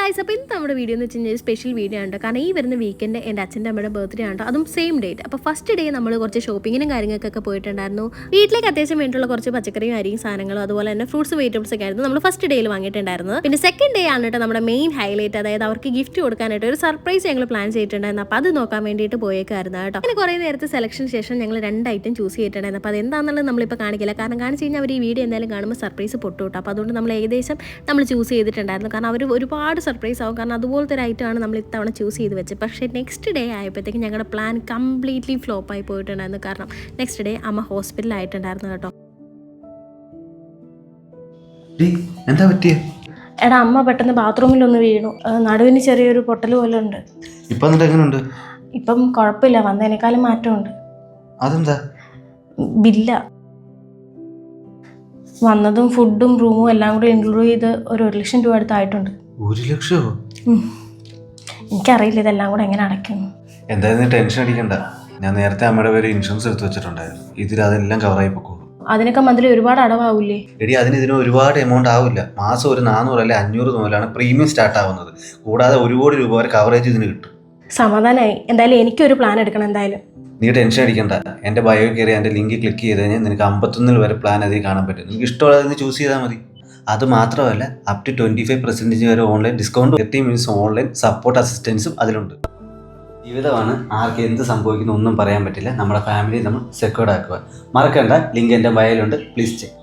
Guys, അപ്പോൾ ഇന്ന് നമ്മുടെ വീഡിയോ എന്ന് വെച്ച് കഴിഞ്ഞാൽ സ്പെഷ്യൽ വീഡിയോ ആണ്. കാരണം ഈ വരുന്ന വീക്കെൻഡ് എൻ്റെ അച്ഛൻ്റെ അമ്മയുടെ ബർത്ത്ഡേ ആണ്, അതും സെയിം ഡേറ്റ്. അപ്പോൾ ഫസ്റ്റ് ഡേ നമ്മൾ കുറച്ച് ഷോപ്പിങ്ങിനും കാര്യങ്ങൾക്കൊക്കെ പോയിട്ടുണ്ടായിരുന്നു. വീട്ടിലേക്ക് അത്യാവശ്യം വേണ്ടിയുള്ള കുറച്ച് പച്ചക്കറിയും അരിയും സാധനങ്ങളും അതുപോലെ തന്നെ ഫ്രൂട്ട്സ് വെജിറ്റബിൾസ് ഒക്കെ ആയിരുന്നു നമ്മൾ ഫസ്റ്റ് ഡേയിൽ വാങ്ങിയിട്ടുണ്ടായിരുന്നത്. പിന്നെ സെക്കൻഡ് ഡേ ആണ് കേട്ടോ നമ്മുടെ മെയിൻ ഹൈലൈറ്റ്, അതായത് അവർക്ക് ഗിഫ്റ്റ് കൊടുക്കാനായിട്ട് ഒരു സർപ്രൈസ് ഞങ്ങൾ പ്ലാൻ ചെയ്തിട്ടുണ്ടായിരുന്നു. അപ്പോൾ അത് നോക്കാൻ വേണ്ടിയിട്ട് പോയേക്കായിരുന്നു കേട്ടോ. പിന്നെ കുറേ നേരത്തെ സെലക്ഷന് ശേഷം ഞങ്ങൾ 2 ഐറ്റം ചൂസ് ചെയ്തിട്ടുണ്ടായിരുന്നു. അപ്പോൾ അതെന്താണെന്നുള്ളത് നമ്മളിപ്പോൾ കാണിക്കില്ല, കാരണം കാണിച്ച് കഴിഞ്ഞാൽ അവർ ഈ വീഡിയോ എന്തായാലും കാണുമ്പോൾ സർപ്രൈസ് പൊട്ടു കേട്ടോ. അപ്പോൾ അതുകൊണ്ട് നമ്മൾ ഏകദേശം നമ്മൾ ചൂസ് ചെയ്തിട്ടുണ്ടായിരുന്നു, കാരണം അവർ ഒരുപാട് സർപ്രൈസ് ആവും. കാരണം അതുപോലത്തെ ഒരു ഐറ്റമാണ് നമ്മൾ ഇത്തവണ ചൂസ് ചെയ്ത് വെച്ചത്. പക്ഷേ നെക്സ്റ്റ് ഡേ ആയപ്പോഴത്തേക്കും ഞങ്ങളുടെ പ്ലാൻ കംപ്ലീറ്റ്ലി ഫ്ലോപ്പായി പോയിട്ടുണ്ടായിരുന്നു. കാരണം നെക്സ്റ്റ് ഡേ അമ്മ ഹോസ്പിറ്റലായിട്ടുണ്ടായിരുന്നു കേട്ടോ. എന്താ പറ്റിയ? എടാ, അമ്മ പെട്ടെന്ന് ബാത്റൂമിലൊന്ന് വീണു, നടുവിന് ചെറിയൊരു പൊട്ടൽ പോലെ ഉണ്ട്. ഇപ്പം കുഴപ്പമില്ല, വന്നതിനേക്കാളും മാറ്റമുണ്ട്. അതെന്താ? ബില്ല വന്നതും ഫുഡും റൂമും എല്ലാം കൂടി ഇൻക്ലൂഡ് ചെയ്ത് ഒരു 1 ലക്ഷം രൂപ അടുത്തായിട്ടുണ്ട്. 1 ലക്ഷമോ? എനിക്കറിയില്ല ഇതെല്ലാം കൂടെ എങ്ങനെ അടയ്ക്കുന്നു. എന്തായാലും ടെൻഷൻ അടിക്കണ്ട, ഞാൻ നേരത്തെ അമ്മയുടെ പേര് ഇൻഷുറൻസ് എടുത്ത് വെച്ചിട്ടുണ്ടായിരുന്നു. ഇതിൽ അതെല്ലാം കവറായി പൊക്കോളൂ. അതിനൊക്കെ മന്ത്ലി ഒരുപാട് അടവാവൂലേ? എടി, ഇതിന് ഒരുപാട് എമൗണ്ട് ആവില്ല. മാസം ഒരു 400 അല്ലെ 500 മുതലാണ് പ്രീമിയം സ്റ്റാർട്ട് ആവുന്നത്. കൂടാതെ 1 കോടി രൂപ വരെ കവറേജ് ഇതിന് കിട്ടും. സമാധാനമായി. എന്തായാലും എനിക്കൊരു പ്ലാൻ എടുക്കണം. എന്തായാലും നീ ടെൻഷൻ അടിക്കണ്ട, എൻ്റെ ബയോ കയറി എൻ്റെ ലിങ്ക് ക്ലിക്ക് ചെയ്ത് കഴിഞ്ഞാൽ നിനക്ക് 51 വരെ പ്ലാൻ അതിൽ കാണാൻ പറ്റും. നിനക്ക് ഇഷ്ടമുള്ളതിന് ചൂസ് ചെയ്താൽ മതി. അത് മാത്രമല്ല, അപ് ടു 25% വരെ online discount, 30 minutes online support അസിസ്റ്റൻസും അതിലുണ്ട്. ജീവിതമാണ്, ആർക്ക് എന്ത് സംഭവിക്കുന്നു ഒന്നും പറയാൻ പറ്റില്ല. നമ്മുടെ ഫാമിലി നമ്മൾ സെക്യൂർഡ് ആക്കുക. മറക്കണ്ട, ലിങ്ക് എൻ്റെ ബയോയിലുണ്ട്, പ്ലീസ് ചെക്ക്.